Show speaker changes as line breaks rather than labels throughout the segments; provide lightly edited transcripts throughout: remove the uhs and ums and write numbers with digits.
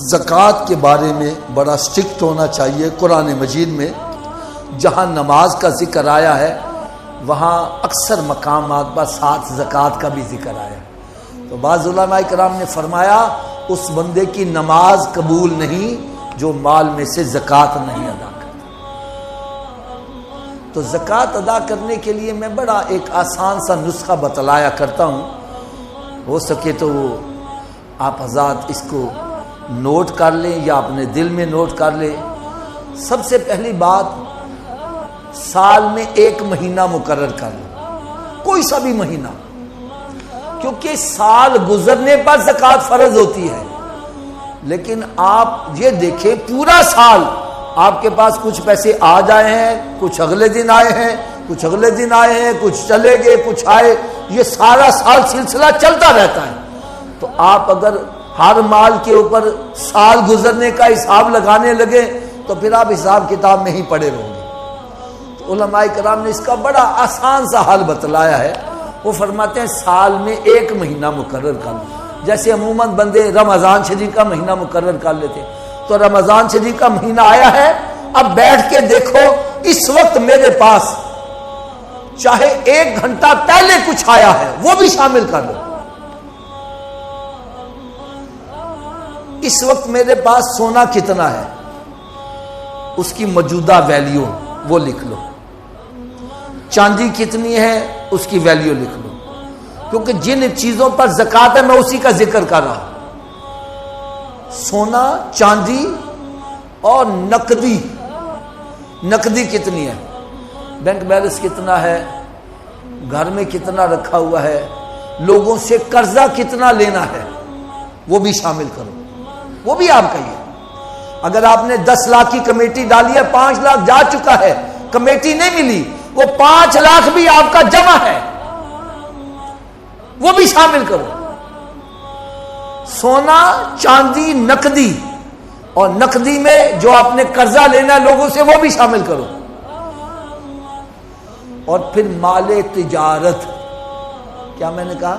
زکوٰۃ کے بارے میں بڑا اسٹرکٹ ہونا چاہیے۔ قرآن مجید میں جہاں نماز کا ذکر آیا ہے وہاں اکثر مقامات پر ساتھ زکوٰۃ کا بھی ذکر آیا ہے۔ تو بعض علماء کرام نے فرمایا اس بندے کی نماز قبول نہیں جو مال میں سے زکوٰۃ نہیں ادا کرتا۔ تو زکوٰۃ ادا کرنے کے لیے میں بڑا ایک آسان سا نسخہ بتلایا کرتا ہوں، ہو سکے تو وہ آپ حضرات اس کو نوٹ کر لیں یا اپنے دل میں نوٹ کر لیں۔ سب سے پہلی بات، سال میں ایک مہینہ مقرر کر لیں، کوئی سا بھی مہینہ، کیونکہ سال گزرنے پر زکوٰۃ فرض ہوتی ہے۔ لیکن آپ یہ دیکھیں پورا سال آپ کے پاس کچھ پیسے آ جائے ہیں، کچھ اگلے دن آئے ہیں، کچھ اگلے دن آئے ہیں، کچھ چلے گئے، کچھ آئے، یہ سارا سال سلسلہ چلتا رہتا ہے۔ تو آپ اگر ہر مال کے اوپر سال گزرنے کا حساب لگانے لگے تو پھر آپ حساب کتاب میں ہی پڑے رہو گے۔ تو علماء کرام نے اس کا بڑا آسان سا حل بتلایا ہے۔ وہ فرماتے ہیں سال میں ایک مہینہ مقرر کر لیں۔ جیسے عموماً بندے رمضان شریف کا مہینہ مقرر کر لیتے، تو رمضان شریف کا مہینہ آیا ہے، اب بیٹھ کے دیکھو اس وقت میرے پاس چاہے 1 گھنٹہ پہلے کچھ آیا ہے وہ بھی شامل کر لو۔ اس وقت میرے پاس سونا کتنا ہے اس کی موجودہ ویلیو وہ لکھ لو، چاندی کتنی ہے اس کی ویلیو لکھ لو، کیونکہ جن چیزوں پر زکوٰۃ ہے میں اسی کا ذکر کر رہا ہوں۔ سونا، چاندی اور نقدی کتنی ہے، بینک بیلنس کتنا ہے، گھر میں کتنا رکھا ہوا ہے، لوگوں سے قرضہ کتنا لینا ہے وہ بھی شامل کرو، وہ بھی آپ کا ہی ہے۔ اگر آپ نے 10 لاکھ کی کمیٹی ڈالی ہے، 5 لاکھ جا چکا ہے، کمیٹی نہیں ملی، وہ 5 لاکھ بھی آپ کا جمع ہے، وہ بھی شامل کرو۔ سونا، چاندی، نقدی، اور نقدی میں جو آپ نے قرضہ لینا ہے لوگوں سے وہ بھی شامل کرو۔ اور پھر مال تجارت، کیا میں نے کہا؟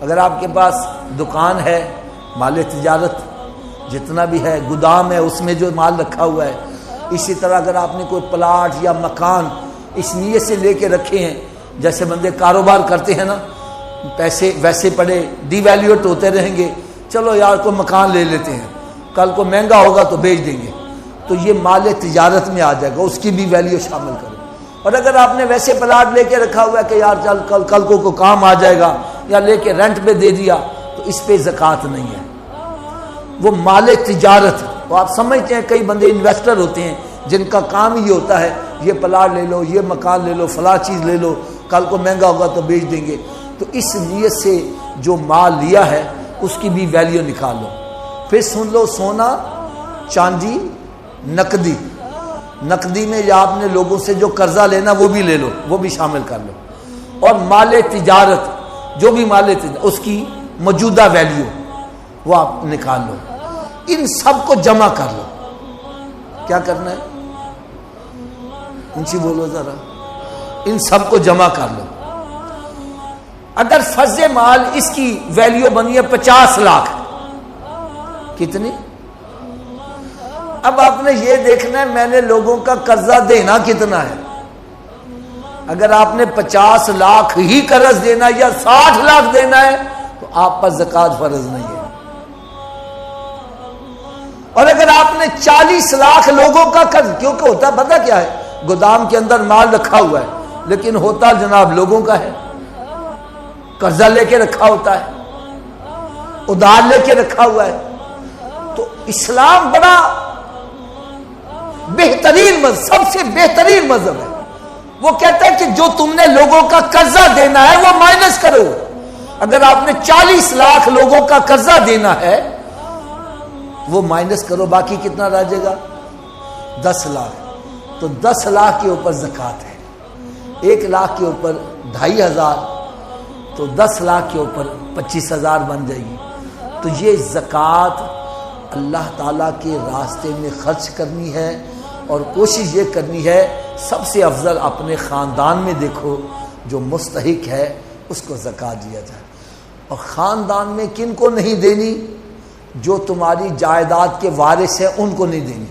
اگر آپ کے پاس دکان ہے، مال تجارت جتنا بھی ہے، گودام ہے اس میں جو مال رکھا ہوا ہے۔ اسی طرح اگر آپ نے کوئی پلاٹ یا مکان اس نیت سے لے کے رکھے ہیں، جیسے بندے کاروبار کرتے ہیں نا، پیسے ویسے پڑے ڈی ویلیوٹ ہوتے رہیں گے، چلو یار کوئی مکان لے لیتے ہیں، کل کو مہنگا ہوگا تو بیچ دیں گے، تو یہ مال تجارت میں آ جائے گا، اس کی بھی ویلیو شامل کرو۔ اور اگر آپ نے ویسے پلاٹ لے کے رکھا ہوا ہے کہ یار چل کل کو کام آ جائے گا، یا لے کے رینٹ پہ دے دیا، تو اس پہ زکوٰۃ نہیں ہے، وہ مال تجارت۔ تو آپ سمجھتے ہیں کئی بندے انویسٹر ہوتے ہیں جن کا کام ہی ہوتا ہے یہ پلاٹ لے لو، یہ مکان لے لو، فلاں چیز لے لو، کل کو مہنگا ہوگا تو بیچ دیں گے۔ تو اس نیت سے جو مال لیا ہے اس کی بھی ویلیو نکال لو۔ پھر سن لو، سونا، چاندی، نقدی میں یا آپ نے لوگوں سے جو قرضہ لینا وہ بھی لے لو، وہ بھی شامل کر لو۔ اور مال تجارت، جو بھی مال تجارت اس کی موجودہ ویلیو وہ آپ نکال لو۔ ان سب کو جمع کر لو۔ کیا کرنا ہے؟ اونچی بولو ذرا۔ ان سب کو جمع کر لو۔ اگر فرض مال اس کی ویلیو بنی ہے 50 لاکھ، کتنی؟ اب آپ نے یہ دیکھنا ہے میں نے لوگوں کا قرضہ دینا کتنا ہے۔ اگر آپ نے 50 لاکھ ہی قرض دینا یا 60 لاکھ دینا ہے تو آپ پر زکوٰۃ فرض نہیں ہے۔ اور اگر آپ نے 40 لاکھ لوگوں کا قرض، کیونکہ ہوتا پتہ کیا ہے، گودام کے اندر مال رکھا ہوا ہے لیکن ہوتا جناب لوگوں کا ہے، قرضہ لے کے رکھا ہوتا ہے، ادھار لے کے رکھا ہوا ہے۔ تو اسلام بڑا بہترین مذہب، سب سے بہترین مذہب ہے۔ وہ کہتا ہے کہ جو تم نے لوگوں کا قرضہ دینا ہے وہ مائنس کرو۔ اگر آپ نے 40 لاکھ لوگوں کا قرضہ دینا ہے وہ مائنس کرو، باقی کتنا رہ جائے گا؟ 10 لاکھ۔ تو 10 لاکھ کے اوپر زکوٰۃ ہے، 1 لاکھ کے اوپر 2500، تو 10 لاکھ کے اوپر 25,000 بن جائے گی۔ تو یہ زکوٰۃ اللہ تعالیٰ کے راستے میں خرچ کرنی ہے، اور کوشش یہ کرنی ہے سب سے افضل اپنے خاندان میں دیکھو جو مستحق ہے اس کو زکوٰۃ دیا جائے۔ اور خاندان میں کن کو نہیں دینی؟ جو تمہاری جائیداد کے وارث ہیں ان کو نہیں دینی.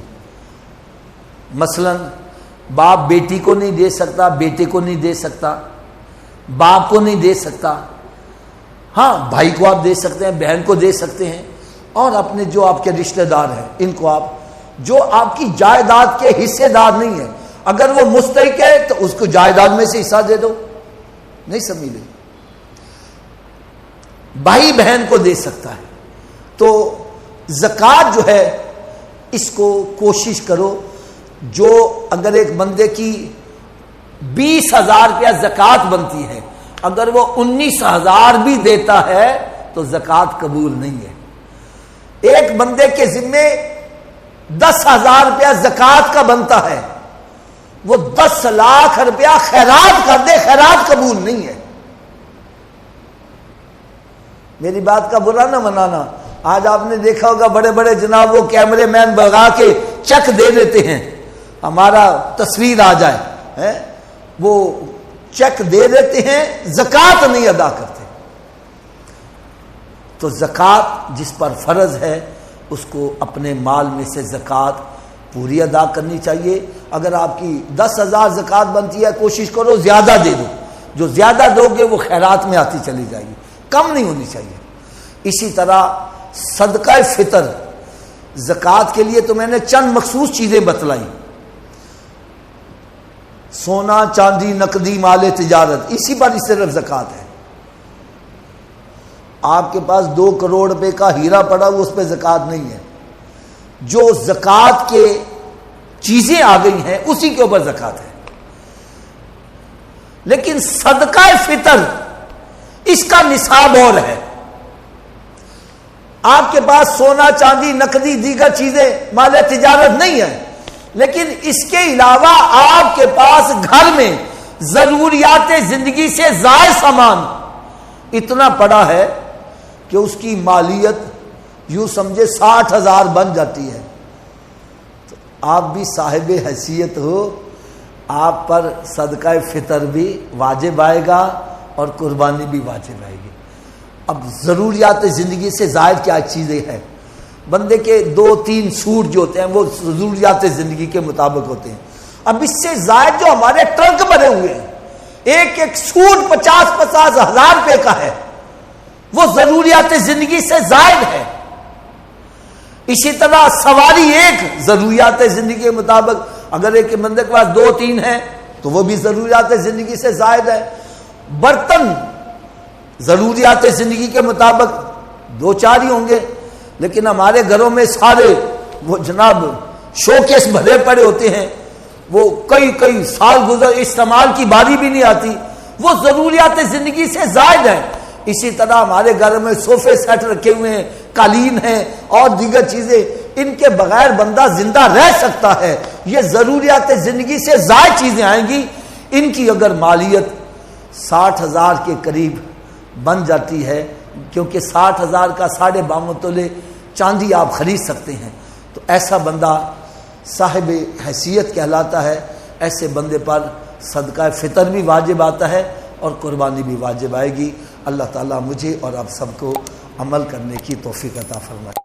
مثلا باپ بیٹی کو نہیں دے سکتا، بیٹے کو نہیں دے سکتا، باپ کو نہیں دے سکتا. ہاں بھائی کو آپ دے سکتے ہیں، بہن کو دے سکتے ہیں، اور اپنے جو آپ کے رشتہ دار ہیں ان کو آپ، جو آپ کی جائیداد کے حصے دار نہیں ہیں، اگر وہ مستحق ہے تو اس کو جائیداد میں سے حصہ دے دو. نہیں سمجھ. بھائی بہن کو دے سکتا ہے. تو زکوٰۃ جو ہے اس کو کوشش کرو، جو اگر ایک بندے کی 20,000 روپیہ زکوٰۃ بنتی ہے، اگر وہ 19,000 بھی دیتا ہے تو زکوٰۃ قبول نہیں ہے. ایک بندے کے ذمے 10,000 روپیہ زکوٰۃ کا بنتا ہے، وہ 10 لاکھ روپیہ خیرات کر دے، خیرات قبول نہیں ہے. میری بات کا برا نہ منانا. آج آپ نے دیکھا ہوگا بڑے بڑے جناب وہ کیمرے مین بگا کے چیک دے دیتے ہیں، ہمارا تصویر آ جائے، وہ چیک دے دیتے ہیں، زکوٰۃ نہیں ادا کرتے. تو زکوٰۃ جس پر فرض ہے اس کو اپنے مال میں سے زکوٰۃ پوری ادا کرنی چاہیے. اگر آپ کی 10,000 زکوٰۃ بنتی ہے کوشش کرو زیادہ دے دو، جو زیادہ دو گے وہ خیرات میں آتی چلی جائے گی، کم نہیں ہونی چاہیے. اسی طرح صدقہ فطر، زکوٰۃ کے لیے تو میں نے چند مخصوص چیزیں بتلائی. سونا چاندی نقدی مال تجارت، اسی پر صرف زکوٰۃ ہے. آپ کے پاس 2 کروڑ روپے کا ہیرا پڑا ہوا اس پہ زکوٰۃ نہیں ہے. جو زکوٰۃ کے چیزیں آ گئی ہیں اسی کے اوپر زکوٰۃ ہے. لیکن صدقہ فطر اس کا نصاب اور ہے. آپ کے پاس سونا چاندی نقدی دیگر چیزیں مال تجارت نہیں ہے، لیکن اس کے علاوہ آپ کے پاس گھر میں ضروریات زندگی سے زائد سامان اتنا پڑا ہے کہ اس کی مالیت یوں سمجھے 60,000 بن جاتی ہے. تو آپ بھی صاحب حیثیت ہو، آپ پر صدقہ فطر بھی واجب آئے گا اور قربانی بھی واجب آئے گی. اب ضروریات زندگی سے زائد کیا چیزیں ہیں؟ بندے کے 2-3 سوٹ جو ہوتے ہیں وہ ضروریات زندگی کے مطابق ہوتے ہیں. اب اس سے زائد جو ہمارے ٹرنک بنے ہوئے ہیں، ایک ایک سوٹ 50-50 ہزار روپے کا ہے، وہ ضروریات زندگی سے زائد ہے. اسی طرح سواری ایک ضروریات زندگی کے مطابق، اگر ایک بندے کے پاس 2-3 ہیں تو وہ بھی ضروریات زندگی سے زائد ہے. برتن ضروریات زندگی کے مطابق 2-4 ہی ہوں گے، لیکن ہمارے گھروں میں سارے وہ جناب شوکیس بھرے پڑے ہوتے ہیں، وہ کئی سال گزر استعمال کی باری بھی نہیں آتی، وہ ضروریات زندگی سے زائد ہے. اسی طرح ہمارے گھر میں صوفے سیٹ رکھے ہوئے ہیں، قالین ہیں اور دیگر چیزیں، ان کے بغیر بندہ زندہ رہ سکتا ہے. یہ ضروریات زندگی سے زائد چیزیں آئیں گی، ان کی اگر مالیت 60,000 کے قریب بن جاتی ہے، کیونکہ 60,000 کا 52.5 تولے چاندی آپ خرید سکتے ہیں، تو ایسا بندہ صاحب حیثیت کہلاتا ہے. ایسے بندے پر صدقہ فطر بھی واجب آتا ہے اور قربانی بھی واجب آئے گی. اللہ تعالیٰ مجھے اور آپ سب کو عمل کرنے کی توفیق عطا فرمائے.